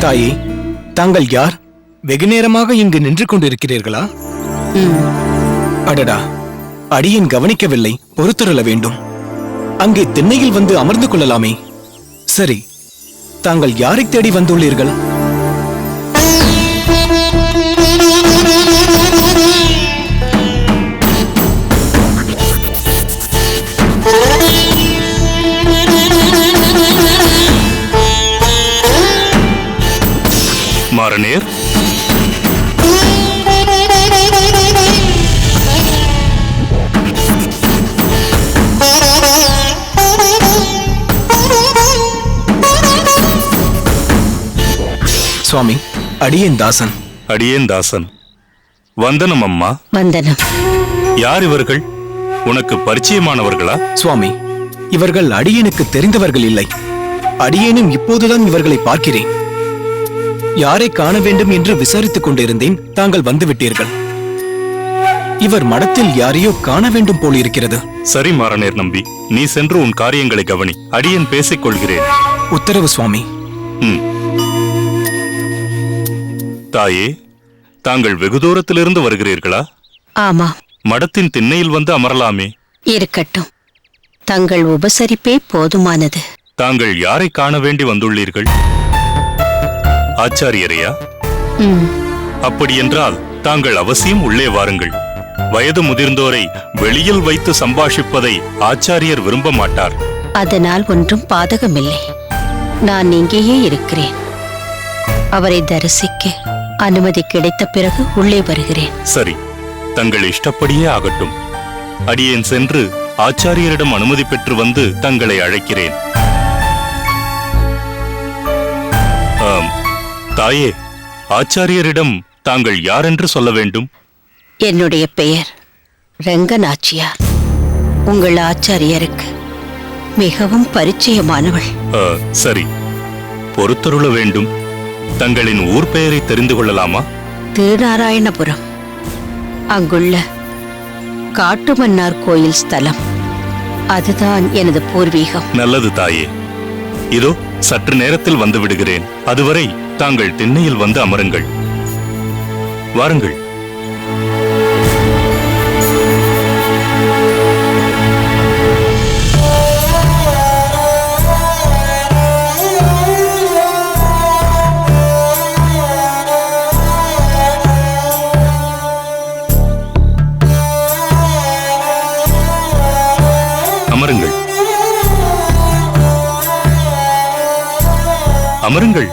தாயே, தாங்கள் யார்? வெகு நேரமாக இங்கு நின்று கொண்டிருக்கிறீர்களா? அடடா, அடியேன் கவனிக்கவில்லை, பொறுத்தருள வேண்டும். அங்கே திண்ணையில் வந்து அமர்ந்து கொள்ளலாமே. சரி, தாங்கள் யாரை தேடி வந்துள்ளீர்கள்? மாறனேர், சுவாமி, அடியேன் தாசன். அடியேன் தாசன். வந்தனம் அம்மா. வந்தனம். யார் இவர்கள்? உனக்கு பரிச்சயமானவர்களா? சுவாமி, இவர்கள் அடியேனுக்கு தெரிந்தவர்கள் இல்லை. அடியேனும் இப்போதுதான் இவர்களை பார்க்கிறேன். யாரை காண வேண்டும் என்று விசாரித்துக் கொண்டிருந்தேன். தாங்கள் வந்துவிட்டீர்கள். இவர் மடத்தில் யாரையோ காண வேண்டும் போல் இருக்கிறது. சரி மாறனேர் நம்பி, நீ சென்று உன் காரியங்களை கவனி. அடியேன் பேசிக் கொள்கிறேன். உத்தரவு சுவாமி. தாயே, தாங்கள் வெகு தூரத்திலிருந்து வருகிறீர்களா? ஆமா. மடத்தின் திண்ணையில் வந்து அமரலாமே. இருக்கட்டும், தங்கள் உபசரிப்பே போதுமானது. தாங்கள் யாரை காண வேண்டி வந்துள்ளீர்கள்? ஆச்சாரியரையா? அப்படியென்றால் தாங்கள் அவசியம் உள்ளே வாருங்கள். வயது முதிர்ந்தோரை வெளியில் வைத்து சம்பாஷிப்பதை ஆச்சாரியர் விரும்ப மாட்டார். அதனால் ஒன்றும் பாதகமில்லை. நான் இங்கேயே இருக்கிறேன். அவரை தரிசிக்க அனுமதி கிடைத்த பிறகு உள்ளே வருகிறேன். சரி, தங்கள் இஷ்டப்படியே ஆகட்டும். அடியேன் சென்று ஆச்சாரியரிடம் அனுமதி பெற்று வந்து தங்களை அழைக்கிறேன். தாயே, ஆச்சாரியரிடம் தாங்கள் யார் என்று சொல்ல வேண்டும்? என்னுடைய பெயர் ரங்கநாச்சியார். உங்கள் ஆச்சாரியருக்கு மிகவும் பரிச்சயமானவள். சரி, பொறுத்தருள வேண்டும். தங்களின் ஊர் பெயரை தெரிந்து கொள்ளலாமா? திருநாராயணபுரம். அங்குள்ள காட்டுமன்னார் கோயில் ஸ்தலம். அதுதான் எனது பூர்வீகம். நல்லது தாயே. இதோ சற்று நேரத்தில் வந்து விடுகிறேன். அதுவரை தாங்கள் திண்ணையில் வந்து அமருங்கள். வாருங்கள். அமருங்கள். அமருங்கள்.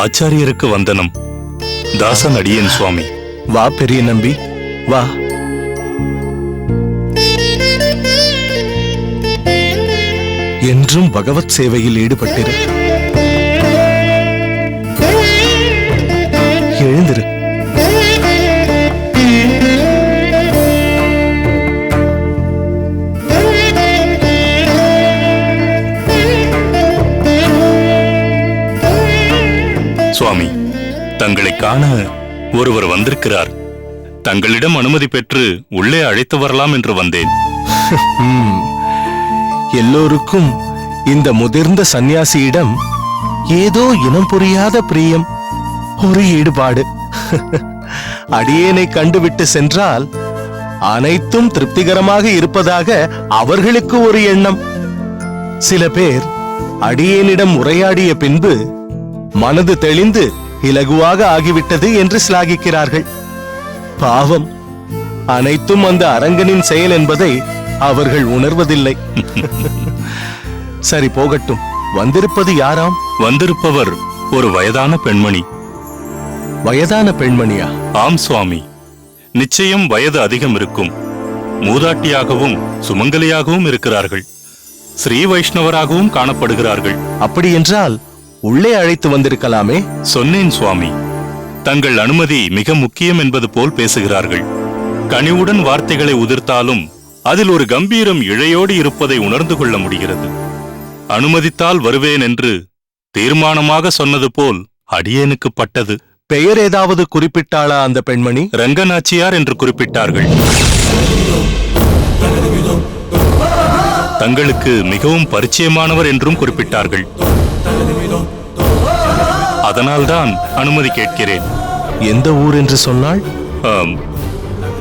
ஆச்சாரியருக்கு வந்தனம். தாசன் அடியேன் சுவாமி. வா பெரிய நம்பி, வா. என்றும் பகவத் சேவையில் ஈடுபட்டிரு. எழுந்திரு. சுவாமி, தங்களை காண ஒருவர் வந்திருக்கிறார். தங்களிடம் அனுமதி பெற்று உள்ளே அழைத்து வரலாம் என்று வந்தேன். எல்லோருக்கும் இந்த முதிர்ந்த சந்நியாசியிடம் ஏதோ இனம் புரியாத பிரியம், ஒரு ஈடுபாடு. அடியேனை கண்டுவிட்டு சென்றால் அனைத்தும் திருப்திகரமாக இருப்பதாக அவர்களுக்கு ஒரு எண்ணம். சில பேர் அடியேனிடம் உரையாடிய பின்பு மனது தெளிந்து இலகுவாக ஆகிவிட்டது என்று சிலாகிக்கிறார்கள். பாவம், அனைத்தும் அந்த அரங்கனின் செயல் என்பதை அவர்கள் உணர்வதில்லை. சரி, போகட்டும். வந்திருப்பது யாராம்? வந்திருப்பவர் ஒரு வயதான பெண்மணி. வயதான பெண்மணியா? ஆம் சுவாமி, நிச்சயம் வயது அதிகம் இருக்கும். மூதாட்டியாகவும் சுமங்கலியாகவும் இருக்கிறார்கள். ஸ்ரீ வைஷ்ணவராகவும் காணப்படுகிறார்கள். அப்படி என்றால் உள்ளே அழைத்து வந்திருக்கலாமே. சொன்னேன் சுவாமி, தங்கள் அனுமதி மிக முக்கியம் என்பது போல் பேசுகிறார்கள். கனிவுடன் வார்த்தைகளை உதிர்த்தாலும் அதில் ஒரு கம்பீரம் இழையோடு இருப்பதை உணர்ந்து கொள்ள முடிகிறது. அனுமதித்தால் வருவேன் என்று தீர்மானமாக சொன்னது போல் அடியேனுக்கு பட்டது. பெயர் ஏதாவது குறிப்பிட்டாளா அந்த பெண்மணி? ரங்கநாச்சியார் என்று குறிப்பிட்டார்கள். தங்களுக்கு மிகவும் பரிச்சயமானவர் என்றும் குறிப்பிட்டார்கள். அதனால்தான் அனுமதி கேட்கிறேன். எந்த ஊர் என்று சொன்னாள்?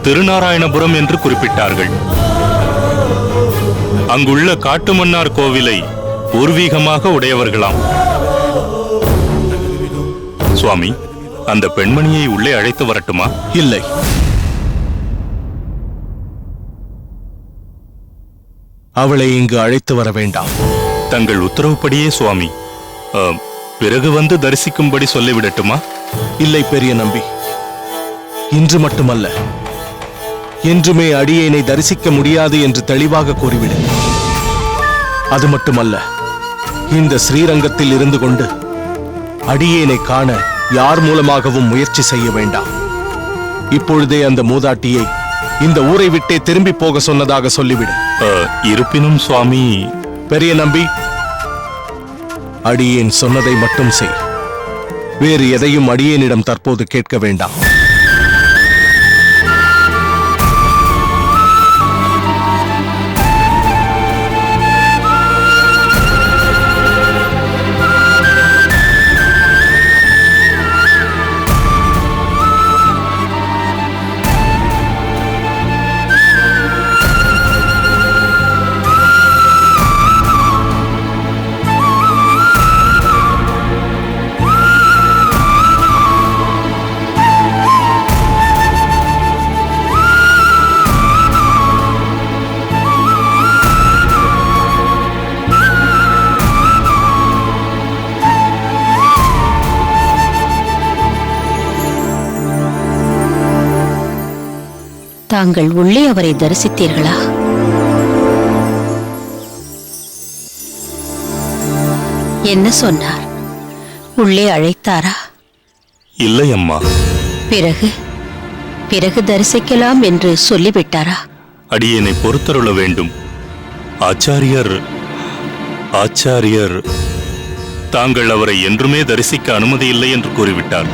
திருநாராயணபுரம் என்று குறிப்பிட்டார்கள். அங்குள்ள காட்டுமன்னார் கோவிலை பூர்வீகமாக உடையவர்களாம். சுவாமி, அந்த பெண்மணியை உள்ளே அழைத்து வரட்டுமா? இல்லை, அவளை இங்கு அழைத்து வர வேண்டாம். தங்கள் உத்தரவுப்படியே சுவாமி. பிறகு வந்து தரிசிக்கும்படி சொல்லிவிடட்டுமா? இல்லை பெரிய நம்பி, இன்று மட்டுமல்ல, என்றுமே அடியேனை தரிசிக்க முடியாது என்று தெளிவாக கூறிவிடு. அது மட்டுமல்ல, இந்த ஸ்ரீரங்கத்தில் இருந்து கொண்டு அடியேனை காண யார் மூலமாகவும் முயற்சி செய்ய வேண்டாம். இப்பொழுதே அந்த மூதாட்டியை இந்த ஊரை விட்டே திரும்பி போக சொன்னதாக சொல்லிவிடு. இருப்பினும் சுவாமி. பெரிய நம்பி, அடியேன் சொன்னதை மட்டும் செய். வேறு எதையும் அடியேனிடம் தற்போது கேட்க வேண்டாம். தாங்கள் உள்ளே அவரை தரிசித்தீர்களா? என்ன சொன்னார்? உள்ளே அழைத்தாரா? இல்லை அம்மா. பிறகு பிறகு தரிசிக்கலாம் என்று சொல்லிவிட்டாரா? அடியேனை பொறுத்தருள வேண்டும். ஆச்சாரியர் தாங்கள் அவரை என்றுமே தரிசிக்க அனுமதி இல்லை என்று கூறிவிட்டார்.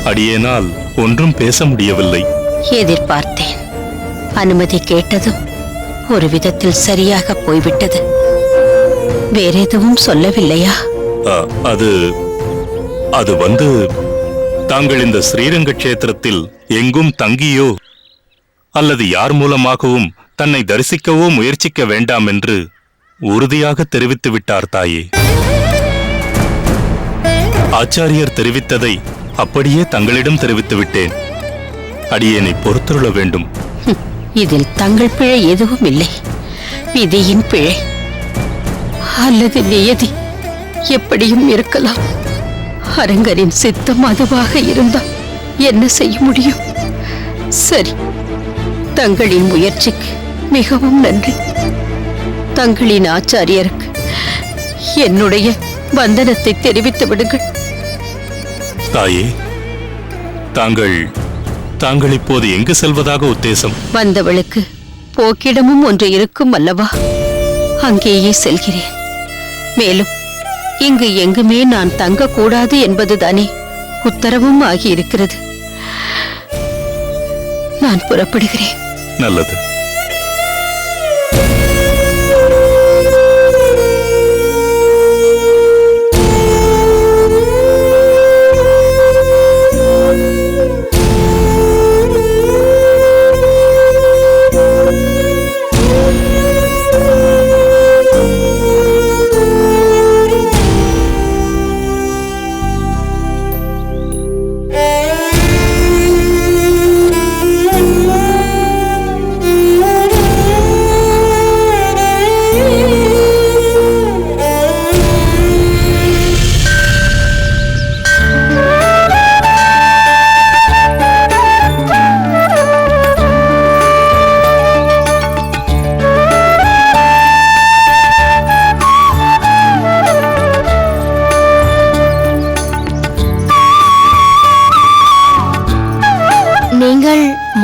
அடியேனால் ஒன்றும் பேச முடியவில்லை. எதிர்பார்த்தேன். அனுமதி கேட்டதும் ஒரு விதத்தில் சரியாக போய்விட்டது. வேற எதுவும் சொல்லவில்லையா? அது வந்து தாங்கள் இந்த ஸ்ரீரங்க கஷேத்திரத்தில் எங்கும் தங்கியோ அல்லது யார் மூலமாகவும் தன்னை தரிசிக்கவோ முயற்சிக்க வேண்டாம் என்று உறுதியாக தெரிவித்து விட்டார் தாயே. ஆச்சாரியர் தெரிவித்ததை அப்படியே தங்களிடம் தெரிவித்து விட்டேன். அடியேனை பொறுத்தருள வேண்டும். இதில் தங்கள் பிழை எதுவும் இல்லை. விதியின் பிழை அல்லது நியதி எப்படியும் இருக்கலாம். அரங்கரின் சித்தம் அதுவாக இருந்தால் என்ன செய்ய முடியும்? சரி, தங்களின் முயற்சிக்கு மிகவும் நன்றி. தங்களின் ஆச்சாரியருக்கு என்னுடைய வந்தனத்தை தெரிவித்து விடுங்கள். தாயே, தாங்கள் இப்போது எங்கு செல்வதாக உத்தேசம்? வந்தவளுக்கு போக்கிடமும் ஒன்று இருக்கும் அல்லவா? அங்கேயே செல்கிறேன். மேலும் இங்கு எங்குமே நான் தங்கக்கூடாது என்பதுதானே உத்தரவும் ஆகியிருக்கிறது. நான் புறப்படுகிறேன். நல்லது.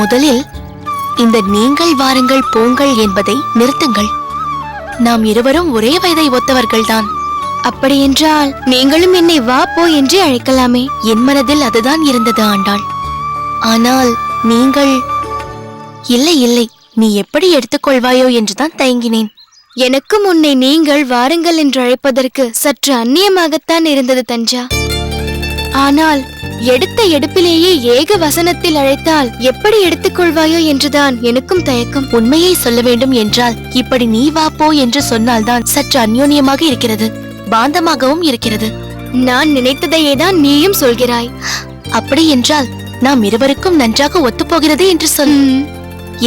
முதலில் இந்த நீங்கள் வாருங்கள் போங்கள் என்பதை நிறுத்துங்கள். நாம் இருவரும் ஒரே வயதை ஒத்தவர்கள்தான். அப்படியென்றால் நீங்களும் என்னை வா போ என்றே அழைக்கலாமே. என் மனதில் அதுதான் இருந்தது ஆண்டாள். ஆனால் நீங்கள் இல்லை இல்லை, நீ எப்படி எடுத்துக்கொள்வாயோ என்றுதான் தயங்கினேன். எனக்கும் உன்னை நீங்கள் வாருங்கள் என்று அழைப்பதற்கு சற்று அந்நியமாகத்தான் இருந்தது தஞ்சா. ஆனால் எடுத்த எடுப்பிலேயே ஏக வசனத்தில் அழைத்தால் எப்படி எடுத்துக்கொள்வாயோ என்றுதான் எனக்கும் தயக்கம். உண்மையை சொல்ல வேண்டும் என்றால் இப்படி நீ வா போ என்று சொன்னால்தான் சற்று அந்யோன்யமாக இருக்கிறது, பாந்தமாகவும் இருக்கிறது. நான் நினைத்ததையே தான் நீயும் சொல்கிறாய். அப்படி என்றால் நாம் இருவருக்கும் நன்றாக ஒத்துப்போகிறது என்று சொல்.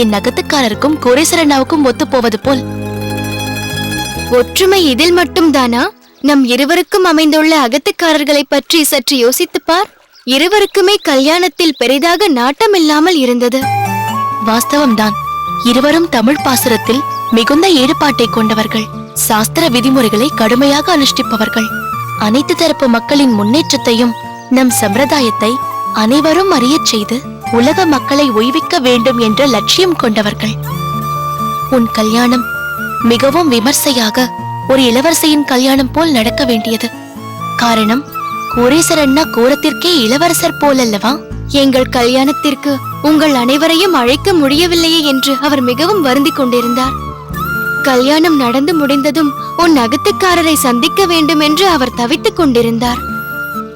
என் நகத்துக்காரருக்கும் கோரேஸ்வரனாவுக்கும் ஒத்துப்போவது போல். ஒற்றுமை இதில் மட்டும் தானா? நம் இருவருக்கும் அமைந்துள்ள அகத்துக்காரர்களை பற்றி சற்று யோசித்துப்பார். இருவருக்குமே கல்யாணத்தில் பெரிதாக நாட்டமில்லாமல் இருந்தது. வாஸ்தவம்தான். இருவரும் தமிழ் பாசுரத்தில் மிகுந்த ஈடுபாட்டை கொண்டவர்கள், சாஸ்திர விதிமுறைகளை கடுமையாக அனுஷ்டிப்பவர்கள். அனைத்து தரப்பு மக்களின் முன்னேற்றத்தையும் நம் சம்பிரதாயத்தை அனைவரும் அறியச் செய்து உலக மக்களை ஓய்விக்க வேண்டும் என்ற லட்சியம் கொண்டவர்கள். உன் கல்யாணம் மிகவும் விமர்சையாக ஒரு இளவரசியின் கல்யாணம் போல் நடக்க வேண்டியது. காரணம், கோரேஸ்வரண்ணா கோரத்திற்கே இளவரசர் போலல்லவா? எங்கள் கல்யாணத்திற்கு உங்கள் அனைவரையும் அழைக்க முடியவில்லையே என்று அவர் மிகவும் வருந்திக் கொண்டிருந்தார். கல்யாணம் நடந்து முடிந்ததும் உன் அகத்துக்காரரை சந்திக்க வேண்டும் என்று அவர் தவித்துக் கொண்டிருந்தார்.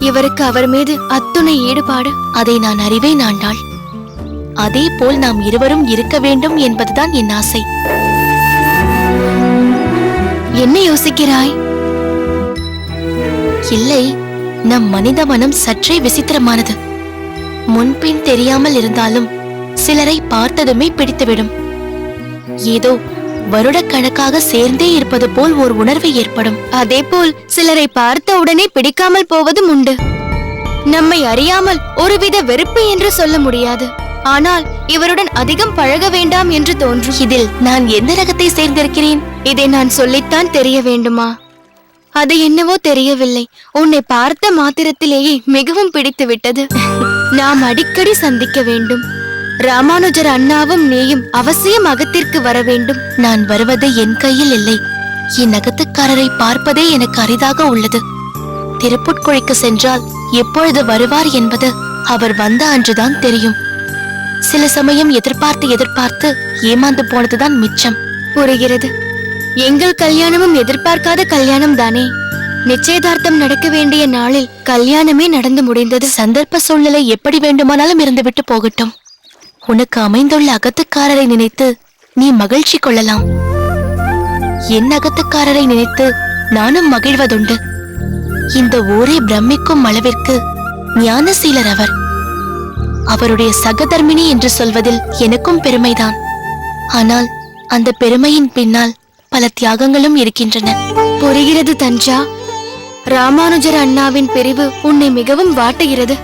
இவருக்கு அவர் மீது அத்துணை ஈடுபாடு. அதை நான் அறிவேன் ஆண்டாள். அதே போல் நாம் இருவரும் இருக்க வேண்டும் என்பதுதான் என் ஆசை. என்ன யோசிக்கிறாய்? இல்லை, நம் மனித மனம் சற்றே விசித்திரமானது. முன்பின் தெரியாமல் இருந்தாலும் சிலரை பார்த்ததுமே பிடித்துவிடும். ஏதோ வருடக்கணக்காக சேர்ந்தே இருப்பது போல் ஒரு உணர்வு ஏற்படும். அதே போல் சிலரை பார்த்த உடனே பிடிக்காமல் போவதும் உண்டு. நம்மை அறியாமல் ஒருவித வெறுப்பு என்று சொல்ல முடியாது. ஆனால் இவருடன் அதிகம் பழக வேண்டாம் என்று தோன்றும். இதில் நான் எந்த ரகத்தை சேர்ந்திருக்கிறேன்? இதை நான் சொல்லித்தான் தெரிய வேண்டுமா? அது என்னவோ தெரியவில்லை. உன்னை பார்த்த மாத்திரத்திலேயே மிகவும் பிடித்து விட்டது. நாம் அடிக்கடி சந்திக்க வேண்டும். ராமானுஜர் அண்ணாவும் நீயும் அவசியம் அகத்திற்கு வர வேண்டும். நான் வருவது என் கையில் இல்லை. என் அகத்துக்காரரை பார்ப்பதே எனக்கு அரிதாக உள்ளது. திருப்புட்குழிக்கு சென்றால் எப்பொழுது வருவார் என்பது அவர் வந்த அன்றுதான் தெரியும். சில சமயம் எதிர்பார்த்து ஏமாந்து போனதுதான் மிச்சம். புரிகிறது. எங்கள் கல்யாணமும் எதிர்பார்க்காத கல்யாணம் தானே. நிச்சயதார்த்தம் நடக்க வேண்டிய நாளில் கல்யாணமே நடந்து முடிந்தது. சந்தர்ப்ப சூழ்நிலை எப்படி வேண்டுமானாலும் இருந்துவிட்டு போகட்டும். உனக்கு அமைந்துள்ள அகத்துக்காரரை நினைத்து நீ மகிழ்ச்சி கொள்ளலாம். என் அகத்துக்காரரை நினைத்து நானும் மகிழ்வதுண்டு. இந்த ஊரே பிரமிக்கும் அளவிற்கு ஞானசீலர் அவர். அவருடைய சகதர்மினி என்று சொல்வதில் எனக்கும் பெருமைதான். ஆனால் அந்த பெருமையின் பின்னால் பல தியாகங்களும் இருக்கின்றன. புரிகிறது தஞ்சா. ராமானுஜர் அண்ணாவின் பிரிவு உன்னை மிகவும் வாட்டுகிறது.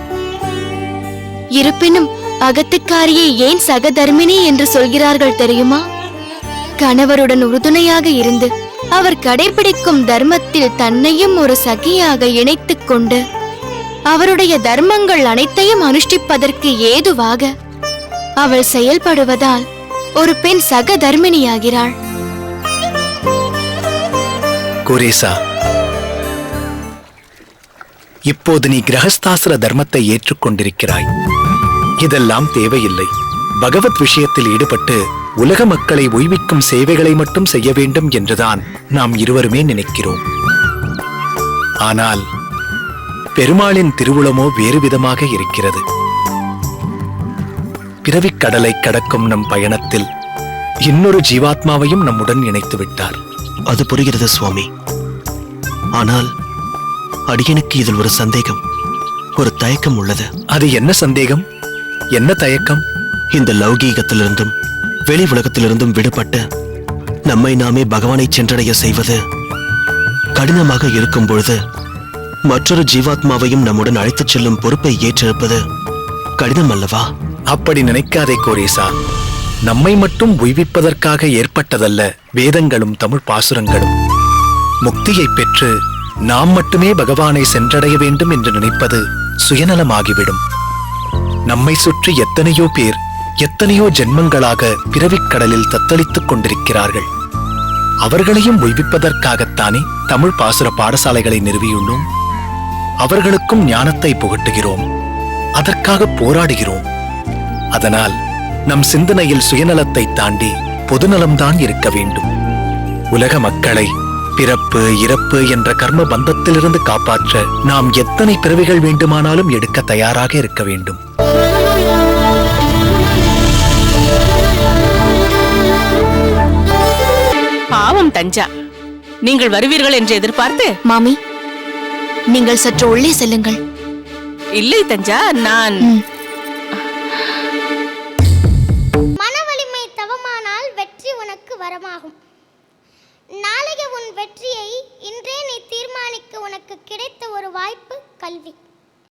இருப்பினும் அகத்துக்காரியை ஏன் சகதர்மினி என்று சொல்கிறார்கள் தெரியுமா? கணவருடன் உறுதுணையாக இருந்து அவர் கடைபிடிக்கும் தர்மத்தில் தன்னையும் ஒரு சகியாக இணைத்துக் கொண்டு அவருடைய தர்மங்கள் அனைத்தையும் அனுஷ்டிப்பதற்கு ஏதுவாக அவள் செயல்படுவதால் ஒரு பெண் சகதர்மினியாகிறாள். கோரேசா, இப்போது நீ கிரகஸ்தாசிர தர்மத்தை ஏற்றுக்கொண்டிருக்கிறாய். இதெல்லாம் தேவையில்லை. பகவத் விஷயத்தில் ஈடுபட்டு உலக மக்களை ஓய்விக்கும் சேவைகளை மட்டும் செய்ய வேண்டும் என்றுதான் நாம் இருவருமே நினைக்கிறோம். ஆனால் பெருமாளின் திருவுளமோ வேறு விதமாக இருக்கிறது. பிறவிக் கடலை கடக்கும் நம் பயணத்தில் இன்னொரு ஜீவாத்மாவையும் நம்முடன் இணைத்து விட்டார். அது புரிகிறது சுவாமி. ஆனால் அடியனுக்கு இதில் ஒரு சந்தேகம், ஒரு தயக்கம் உள்ளது. அது என்ன சந்தேகம், என்ன தயக்கம்? இந்த லௌகீகத்திலிருந்தும் வெளி உலகத்திலிருந்தும் விடுபட்டு நம்மை நாமே பகவானை சென்றடைய செய்வது கடினமாக இருக்கும் பொழுது மற்றொரு ஜீவாத்மாவையும் நம்முடன் அழைத்துச் செல்லும் பொறுப்பை ஏற்றிருப்பது கடினம் அல்லவா? அப்படி நினைக்காதே கோரேசா. நம்மை மட்டும் உய்விப்பதற்காக ஏற்பட்டதல்ல வேதங்களும் தமிழ் பாசுரங்களும். முக்தியை பெற்று நாம் மட்டுமே பகவானை சென்றடைய வேண்டும் என்று நினைப்பது சுயநலமாகிவிடும். நம்மை சுற்றி எத்தனையோ பேர் எத்தனையோ ஜென்மங்களாக பிறவிக் கடலில் தத்தளித்துக் கொண்டிருக்கிறார்கள். அவர்களையும் உய்விப்பதற்காகத்தானே தமிழ் பாசுர பாடசாலைகளை நிறுவியுள்ளோம். அவர்களுக்கும் ஞானத்தை புகட்டுகிறோம், அதற்காக போராடுகிறோம். அதனால் நம் சிந்தனையில் சுயநலத்தை தாண்டி பொதுநலம்தான் இருக்க வேண்டும். உலக மக்களை பிறப்பு இறப்பு என்ற கர்ம பந்தத்திலிருந்து காப்பாற்ற நாம் எத்தனை பிறவிகள் வேண்டுமானாலும் எடுக்க தயாராக இருக்க வேண்டும். பாவம் தஞ்சா, நீங்கள் வருவீர்கள் என்று எதிர்பார்த்து. மாமி, நீங்கள் சற்று உள்ளே செல்லுங்கள். இல்லை தஞ்சா, நான் மனவலிமை தவமானால் வெற்றி உனக்கு வரமாகும். நாளைய உன் வெற்றியை இன்றே நீ தீர்மானிக்க உனக்கு கிடைத்த ஒரு வாய்ப்பு கல்வி.